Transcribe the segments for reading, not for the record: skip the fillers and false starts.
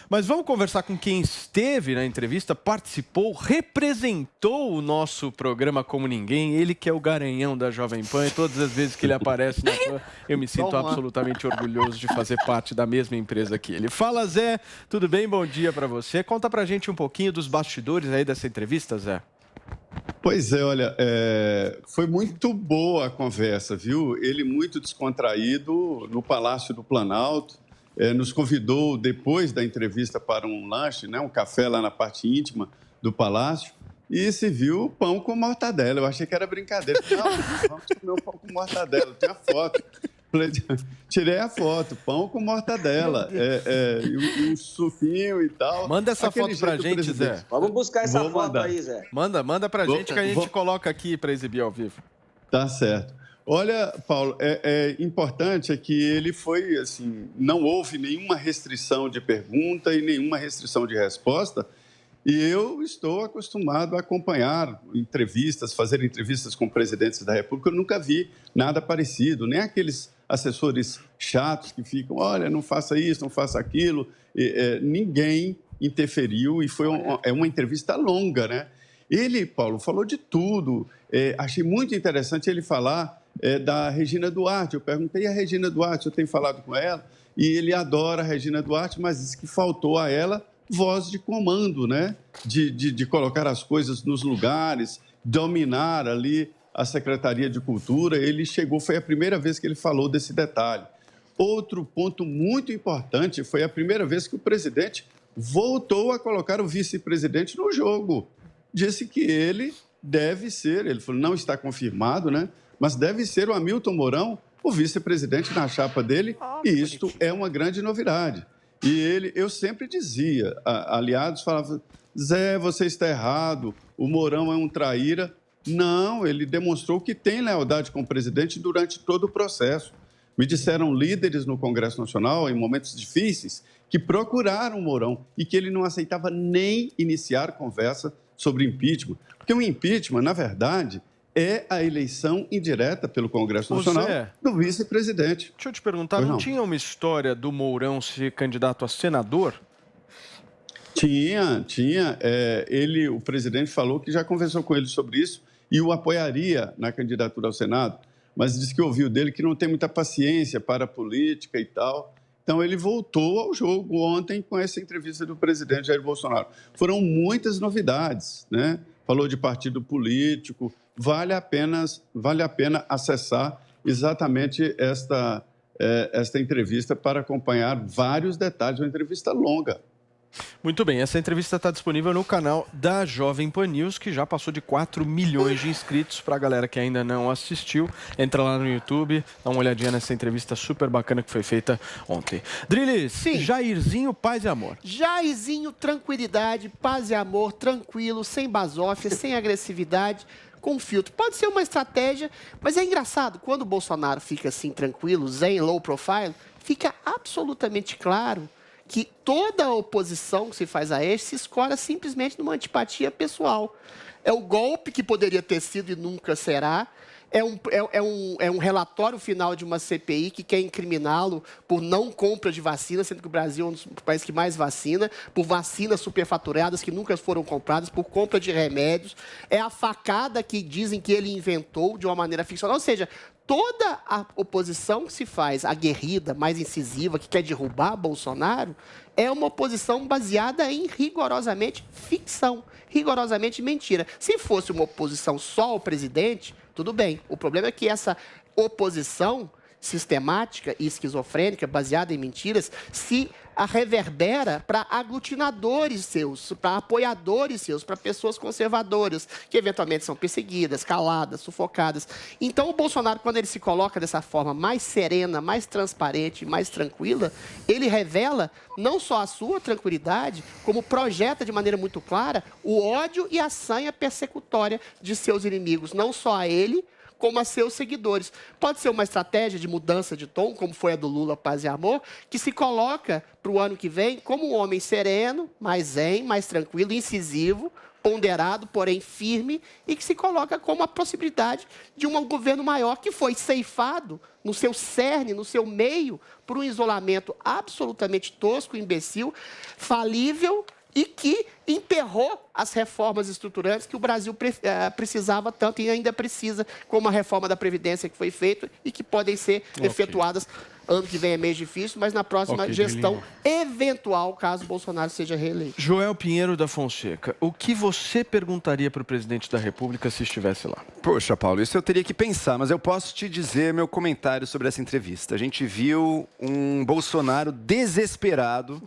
Mas vamos conversar com quem esteve na entrevista, participou, representou o nosso programa como ninguém. Ele que é o garanhão da Jovem Pan e todas as vezes que ele aparece na Pan, eu me sinto absolutamente orgulhoso de fazer parte da mesma empresa que ele. Fala, Zé, tudo bem? Bom dia para você. Conta pra gente um pouquinho dos bastidores aí dessa entrevista, Zé. Pois é, olha, foi muito boa a conversa, viu? Ele muito descontraído no Palácio do Planalto, nos convidou depois da entrevista para um lanche, né, um café lá na parte íntima do Palácio, e se viu pão com mortadela. Eu achei que era brincadeira. Não, vamos comer um pão com mortadela, tem a foto. Tirei a foto, pão com mortadela, e um suquinho e tal. Manda essa foto pra gente, Zé. Vamos buscar essa foto aí, Zé. Manda pra gente que a gente coloca aqui para exibir ao vivo. Tá certo. Olha, Paulo, importante é que ele foi, assim, não houve nenhuma restrição de pergunta e nenhuma restrição de resposta, e eu estou acostumado a acompanhar entrevistas, fazer entrevistas com presidentes da República, eu nunca vi nada parecido, nem aqueles assessores chatos que ficam, olha, não faça isso, não faça aquilo, ninguém interferiu e foi uma entrevista longa, né? Ele, Paulo, falou de tudo, achei muito interessante ele falar da Regina Duarte. Eu perguntei a Regina Duarte, eu tenho falado com ela, e ele adora a Regina Duarte, mas disse que faltou a ela voz de comando, né? De colocar as coisas nos lugares, dominar ali a Secretaria de Cultura. Ele chegou, foi a primeira vez que ele falou desse detalhe. Outro ponto muito importante, foi a primeira vez que o presidente voltou a colocar o vice-presidente no jogo. Disse que ele deve ser, ele falou, não está confirmado, né? Mas deve ser o Hamilton Mourão, o vice-presidente na chapa dele, e isto é uma grande novidade. E eu sempre dizia, aliados falavam, Zé, você está errado, o Mourão é um traíra. Não, ele demonstrou que tem lealdade com o presidente durante todo o processo. Me disseram líderes no Congresso Nacional, em momentos difíceis, que procuraram o Mourão e que ele não aceitava nem iniciar conversa sobre impeachment. Porque o impeachment, na verdade, é a eleição indireta pelo Congresso Nacional do vice-presidente. Deixa eu te perguntar, não tinha uma história do Mourão ser candidato a senador? Tinha. O presidente falou que já conversou com ele sobre isso e o apoiaria na candidatura ao Senado, mas disse que ouviu dele que não tem muita paciência para a política e tal. Então, ele voltou ao jogo ontem com essa entrevista do presidente Jair Bolsonaro. Foram muitas novidades, né? Falou de partido político. Vale a pena acessar exatamente esta entrevista para acompanhar vários detalhes. Uma entrevista longa. Muito bem, essa entrevista está disponível no canal da Jovem Pan News, que já passou de 4 milhões de inscritos. Para a galera que ainda não assistiu, entra lá no YouTube, dá uma olhadinha nessa entrevista super bacana que foi feita ontem. Drilis, sim. Jairzinho, paz e amor. Jairzinho, tranquilidade, paz e amor, tranquilo, sem basófia, sem agressividade, com filtro. Pode ser uma estratégia, mas é engraçado, quando o Bolsonaro fica assim tranquilo, zen, low profile, fica absolutamente claro que toda a oposição que se faz a este se escora simplesmente numa antipatia pessoal. É o golpe que poderia ter sido e nunca será. É um relatório final de uma CPI que quer incriminá-lo por não compra de vacina, sendo que o Brasil é um dos países que mais vacina, por vacinas superfaturadas que nunca foram compradas, por compra de remédios. É a facada que dizem que ele inventou de uma maneira ficcional. Ou seja, toda a oposição que se faz, aguerrida, mais incisiva, que quer derrubar Bolsonaro, é uma oposição baseada em rigorosamente ficção, rigorosamente mentira. Se fosse uma oposição só ao presidente, tudo bem. O problema é que essa oposição sistemática e esquizofrênica, baseada em mentiras, se reverbera para aglutinadores seus, para apoiadores seus, para pessoas conservadoras, que eventualmente são perseguidas, caladas, sufocadas. Então, o Bolsonaro, quando ele se coloca dessa forma mais serena, mais transparente, mais tranquila, ele revela não só a sua tranquilidade, como projeta de maneira muito clara o ódio e a sanha persecutória de seus inimigos, não só a ele, como a seus seguidores. Pode ser uma estratégia de mudança de tom, como foi a do Lula, Paz e Amor, que se coloca para o ano que vem como um homem sereno, mais zen, mais tranquilo, incisivo, ponderado, porém firme, e que se coloca como a possibilidade de um governo maior que foi ceifado no seu cerne, no seu meio, por um isolamento absolutamente tosco, imbecil, falível e que emperrou as reformas estruturantes que o Brasil precisava tanto e ainda precisa, como a reforma da Previdência que foi feita e que podem ser efetuadas. Ano que vem é mês difícil, mas na próxima gestão eventual, caso Bolsonaro seja reeleito. Joel Pinheiro da Fonseca, o que você perguntaria para o presidente da República se estivesse lá? Poxa, Paulo, isso eu teria que pensar, mas eu posso te dizer meu comentário sobre essa entrevista. A gente viu um Bolsonaro desesperado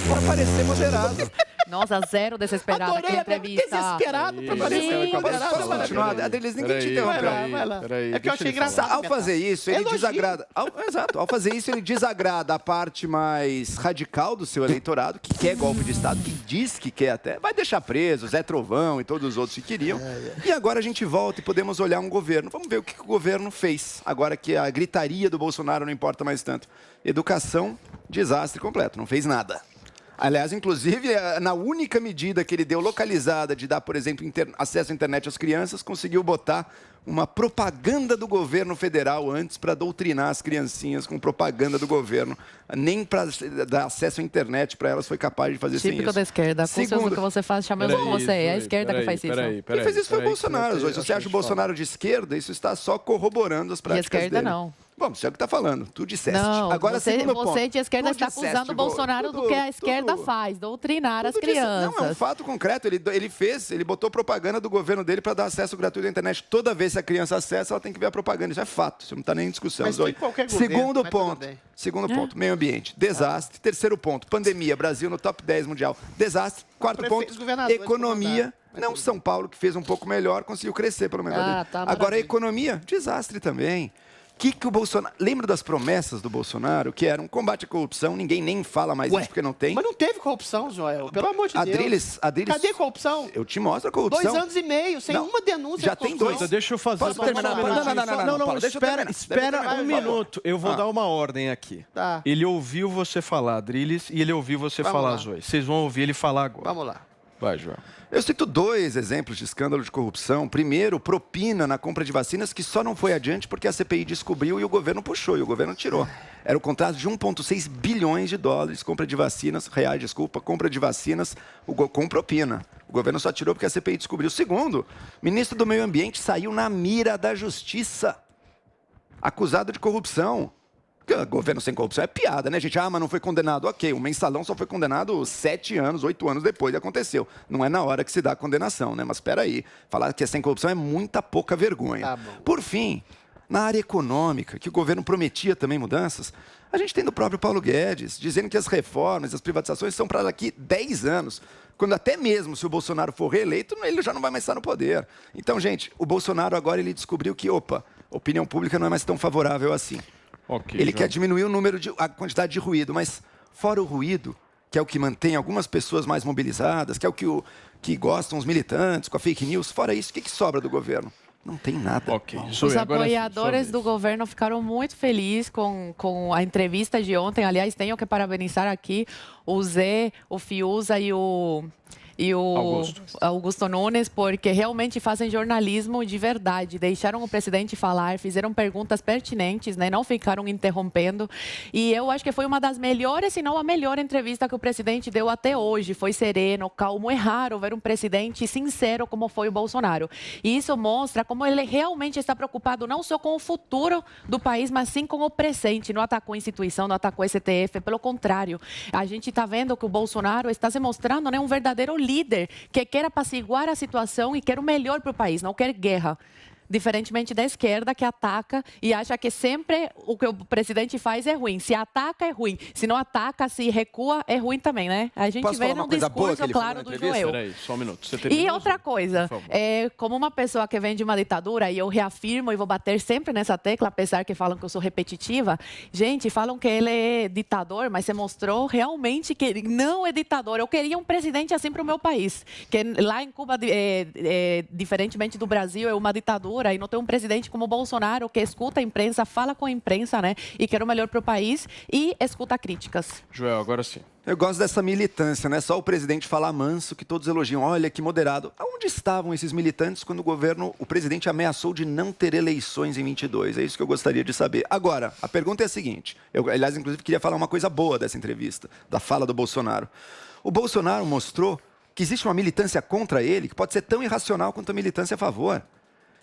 para parecer moderado. Nossa, zero desesperado aqui na entrevista. Desesperado para parecer moderado. Posso continuar? Adelis, ninguém te interrompeu. Vai lá. É que eu achei engraçado. Ao fazer isso, ele desagrada. Exato. Ao fazer isso, ele desagrada a parte mais radical do seu eleitorado, que quer golpe de Estado, que diz que quer até. Vai deixar preso, Zé Trovão e todos os outros que queriam. E agora a gente volta e podemos olhar um governo. Vamos ver o que o governo fez, agora que a gritaria do Bolsonaro não importa mais tanto. Educação, desastre completo, não fez nada. Aliás, inclusive, na única medida que ele deu localizada de dar, por exemplo, acesso à internet às crianças, conseguiu botar uma propaganda do governo federal antes para doutrinar as criancinhas com propaganda do governo. Nem para dar acesso à internet para elas foi capaz de fazer sem isso. Típico da esquerda. Segundo, o que você faz chamando como você. É a esquerda que faz isso. Quem fez isso foi o Bolsonaro. Se você acha o Bolsonaro de esquerda, isso está só corroborando as práticas dele. E a esquerda não. Bom, você é o que está falando. Tu disseste. Não, agora, você ponto. de esquerda está acusando o Bolsonaro do que a esquerda faz, doutrinar as crianças. Não, é um fato concreto. Ele botou propaganda do governo dele para dar acesso gratuito à internet. Toda vez que a criança acessa, ela tem que ver a propaganda. Isso é fato, isso não está nem em discussão. Mas tem qualquer governo, Segundo ponto, meio ambiente. Desastre. Terceiro ponto, pandemia. Brasil no top 10 mundial. Desastre. Quarto ponto, economia. Não, São Paulo, que fez um pouco melhor, conseguiu crescer, pelo menos. Agora, a economia, desastre também. Que o Bolsonaro... Lembra das promessas do Bolsonaro, que era um combate à corrupção, ninguém nem fala mais isso porque não tem. Mas não teve corrupção, Joel, pelo amor de Deus. Cadê a corrupção? Eu te mostro a corrupção. 2 anos e meio, sem uma denúncia já de corrupção. Tem 2. Deixa eu fazer... Posso terminar? Não, espera um minuto. Eu vou dar uma ordem aqui. Tá. Ele ouviu você falar, Adriles, e ele ouviu você falar, Zoe. Vocês vão ouvir ele falar agora. Vamos lá. Vai, Joel. Eu cito 2 exemplos de escândalo de corrupção. Primeiro, propina na compra de vacinas, que só não foi adiante porque a CPI descobriu e o governo puxou, e o governo tirou. Era o contrato de 1,6 bilhões de dólares, compra de vacinas, compra de vacinas com propina. O governo só tirou porque a CPI descobriu. Segundo, o ministro do Meio Ambiente saiu na mira da justiça, acusado de corrupção. Governo sem corrupção é piada, né, gente? Mas não foi condenado. Ok, o mensalão só foi condenado 7 anos, 8 anos depois que aconteceu. Não é na hora que se dá a condenação, né? Mas espera aí, falar que é sem corrupção é muita pouca vergonha. Por fim, na área econômica, que o governo prometia também mudanças, a gente tem do próprio Paulo Guedes, dizendo que as reformas, as privatizações são para daqui 10 anos. Quando até mesmo se o Bolsonaro for reeleito, ele já não vai mais estar no poder. Então, gente, o Bolsonaro agora ele descobriu que, a opinião pública não é mais tão favorável assim. Ele quer diminuir a quantidade de ruído, mas fora o ruído, que é o que mantém algumas pessoas mais mobilizadas, que é o que gostam os militantes com a fake news, fora isso, o que sobra do governo? Não tem nada. Os apoiadores do governo ficaram muito felizes com a entrevista de ontem. Aliás, tenho que parabenizar aqui o Zé, o Fiuza e o Augusto Nunes, porque realmente fazem jornalismo de verdade. Deixaram o presidente falar, fizeram perguntas pertinentes, né? Não ficaram interrompendo. E eu acho que foi uma das melhores, se não a melhor entrevista que o presidente deu até hoje. Foi sereno, calmo. É raro ver um presidente sincero como foi o Bolsonaro. E isso mostra como ele realmente está preocupado não só com o futuro do país, mas sim com o presente. Não atacou a instituição, não atacou o STF. Pelo contrário, a gente está vendo que o Bolsonaro está se mostrando, né, um verdadeiro líder que quer apaciguar a situação e quer o melhor para o país, não quer guerra. Diferentemente da esquerda, que ataca e acha que sempre o que o presidente faz é ruim. Se ataca, é ruim. Se não ataca, se recua, é ruim também, né? A gente vê no discurso claro do Joel. Peraí, só um minuto. E outra coisa, como uma pessoa que vem de uma ditadura, e eu reafirmo e vou bater sempre nessa tecla, apesar que falam que eu sou repetitiva, gente, falam que ele é ditador, mas você mostrou realmente que ele não é ditador. Eu queria um presidente assim para o meu país, que lá em Cuba, diferentemente do Brasil, é uma ditadura, e não tem um presidente como o Bolsonaro que escuta a imprensa, fala com a imprensa, né? E quer o melhor para o país e escuta críticas. Joel, agora sim. Eu gosto dessa militância, né? Só o presidente falar manso que todos elogiam. Olha que moderado. Aonde estavam esses militantes quando o presidente ameaçou de não ter eleições em 22? É isso que eu gostaria de saber. Agora, a pergunta é a seguinte. Eu, aliás, inclusive, queria falar uma coisa boa dessa entrevista, da fala do Bolsonaro. O Bolsonaro mostrou que existe uma militância contra ele que pode ser tão irracional quanto a militância a favor.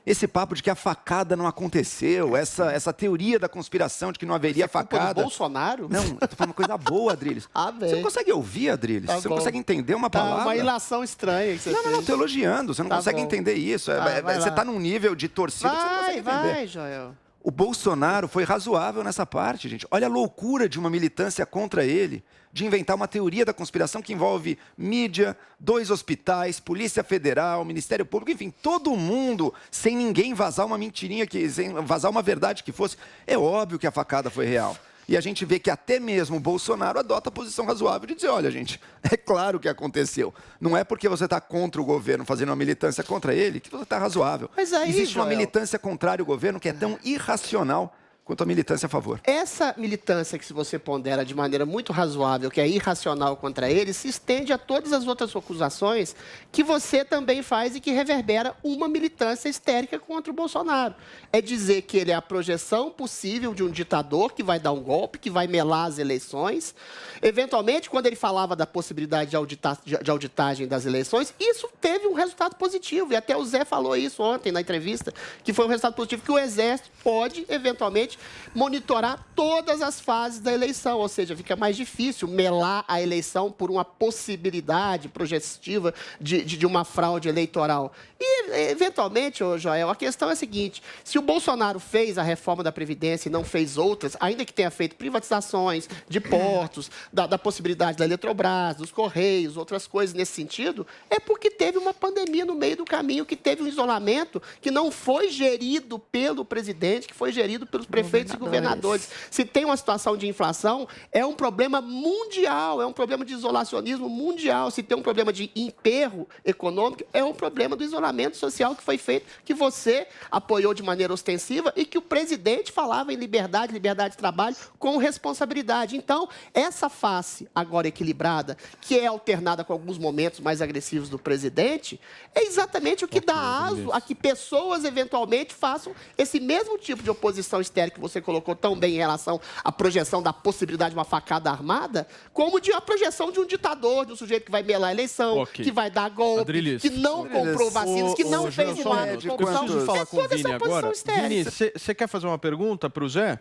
Esse papo de que a facada não aconteceu, essa teoria da conspiração de que não haveria facada. Do Bolsonaro? Não, eu tô falando uma coisa boa, Adriles. Você não consegue ouvir, Adriles? Você não consegue entender uma palavra? Uma ilação estranha que você fez. Não, tô elogiando. Você não consegue entender isso. Você tá num nível de torcida que você não consegue entender. Vai, Joel. O Bolsonaro foi razoável nessa parte, gente. Olha a loucura de uma militância contra ele, de inventar uma teoria da conspiração que envolve mídia, 2 hospitais, Polícia Federal, Ministério Público, enfim, todo mundo, sem ninguém vazar uma mentirinha, sem vazar uma verdade que fosse. É óbvio que a facada foi real. E a gente vê que até mesmo o Bolsonaro adota a posição razoável de dizer, olha, gente, é claro que aconteceu. Não é porque você está contra o governo, fazendo uma militância contra ele, que você está razoável. Mas aí, existe uma Joel, militância contrária ao governo que é tão irracional quanto a militância a favor. Essa militância que, se você pondera de maneira muito razoável, que é irracional contra ele, se estende a todas as outras acusações que você também faz e que reverbera uma militância histérica contra o Bolsonaro. É dizer que ele é a projeção possível de um ditador que vai dar um golpe, que vai melar as eleições. Eventualmente, quando ele falava da possibilidade de auditagem das eleições, isso teve um resultado positivo. E até o Zé falou isso ontem na entrevista, que foi um resultado positivo, que o Exército pode, eventualmente, monitorar todas as fases da eleição, ou seja, fica mais difícil melar a eleição por uma possibilidade projetiva de uma fraude eleitoral. E, eventualmente, Joel, a questão é a seguinte, se o Bolsonaro fez a reforma da Previdência e não fez outras, ainda que tenha feito privatizações de portos, da possibilidade da Eletrobras, dos Correios, outras coisas nesse sentido, é porque teve uma pandemia no meio do caminho, que teve um isolamento que não foi gerido pelo presidente, que foi gerido pelos prefeitos e governadores. Se tem uma situação de inflação, é um problema mundial, é um problema de isolacionismo mundial. Se tem um problema de emperro econômico, é um problema do isolamento social que foi feito, que você apoiou de maneira ostensiva e que o presidente falava em liberdade de trabalho com responsabilidade. Então, essa face agora equilibrada, que é alternada com alguns momentos mais agressivos do presidente, é exatamente o que dá aso a que pessoas eventualmente façam esse mesmo tipo de oposição histérica que você colocou tão bem em relação à projeção da possibilidade de uma facada armada, como de a projeção de um ditador, de um sujeito que vai melar a eleição, que vai dar golpe, Adriles, que não comprou vacinas, que não fez um ato de corrupção. Eu preciso falar com o Vini agora. Vini, você quer fazer uma pergunta para o Zé?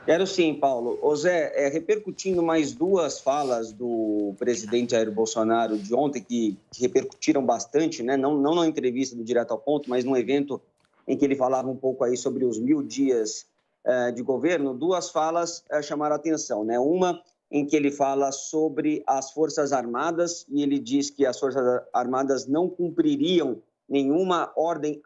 Quero sim, Paulo. Ô Zé, repercutindo mais 2 falas do presidente Jair Bolsonaro de ontem, que repercutiram bastante, né? Não na entrevista do Direto ao Ponto, mas num evento em que ele falava um pouco aí sobre os 1000 dias de governo, 2 falas chamaram a atenção, né? Uma em que ele fala sobre as Forças Armadas e ele diz que as Forças Armadas não cumpririam nenhuma ordem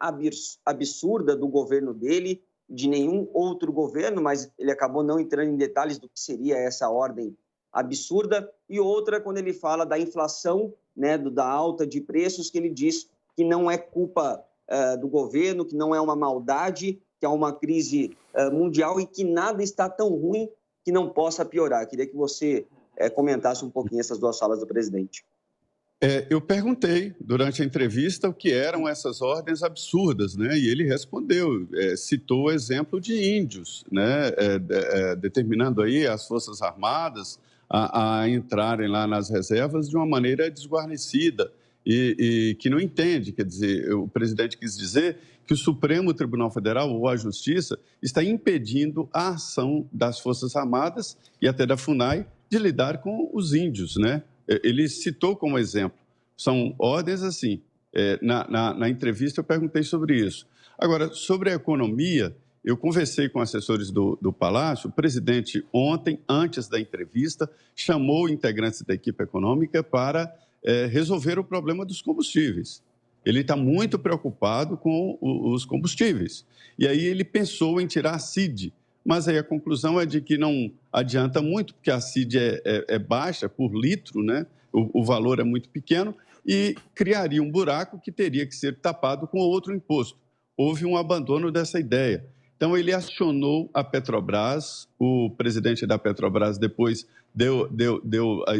absurda do governo dele, de nenhum outro governo, mas ele acabou não entrando em detalhes do que seria essa ordem absurda. E outra, quando ele fala da inflação, né, da alta de preços, que ele diz que não é culpa do governo, que não é uma maldade, que é uma crise mundial e que nada está tão ruim que não possa piorar. Queria que você comentasse um pouquinho essas 2 falas do presidente. Eu perguntei durante a entrevista o que eram essas ordens absurdas, né? E ele respondeu, citou o exemplo de índios, né? Determinando aí as Forças Armadas a entrarem lá nas reservas de uma maneira desguarnecida e que não entende, quer dizer, o presidente quis dizer que o Supremo Tribunal Federal ou a Justiça está impedindo a ação das Forças Armadas e até da FUNAI de lidar com os índios, né? Ele citou como exemplo. São ordens assim. Na entrevista eu perguntei sobre isso. Agora, sobre a economia, eu conversei com assessores do Palácio. O presidente ontem, antes da entrevista, chamou integrantes da equipe econômica para resolver o problema dos combustíveis. Ele está muito preocupado com os combustíveis. E aí ele pensou em tirar a CID, mas aí a conclusão é de que não adianta muito, porque a CID é baixa por litro, né? O valor é muito pequeno e criaria um buraco que teria que ser tapado com outro imposto. Houve um abandono dessa ideia. Então, ele acionou a Petrobras, o presidente da Petrobras depois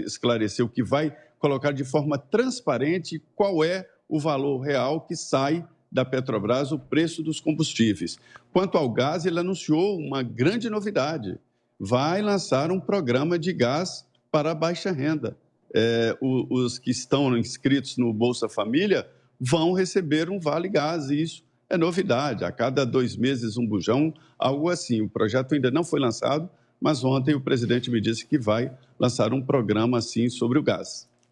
esclareceu que vai colocar de forma transparente qual é o valor real que sai da Petrobras, o preço dos combustíveis. Quanto ao gás, ele anunciou uma grande novidade. Vai lançar um programa de gás para a baixa renda. Os que estão inscritos no Bolsa Família vão receber um Vale Gás, e isso é novidade. A cada 2 meses, um bujão, algo assim. O projeto ainda não foi lançado, mas ontem o presidente me disse que vai lançar um programa assim sobre o gás.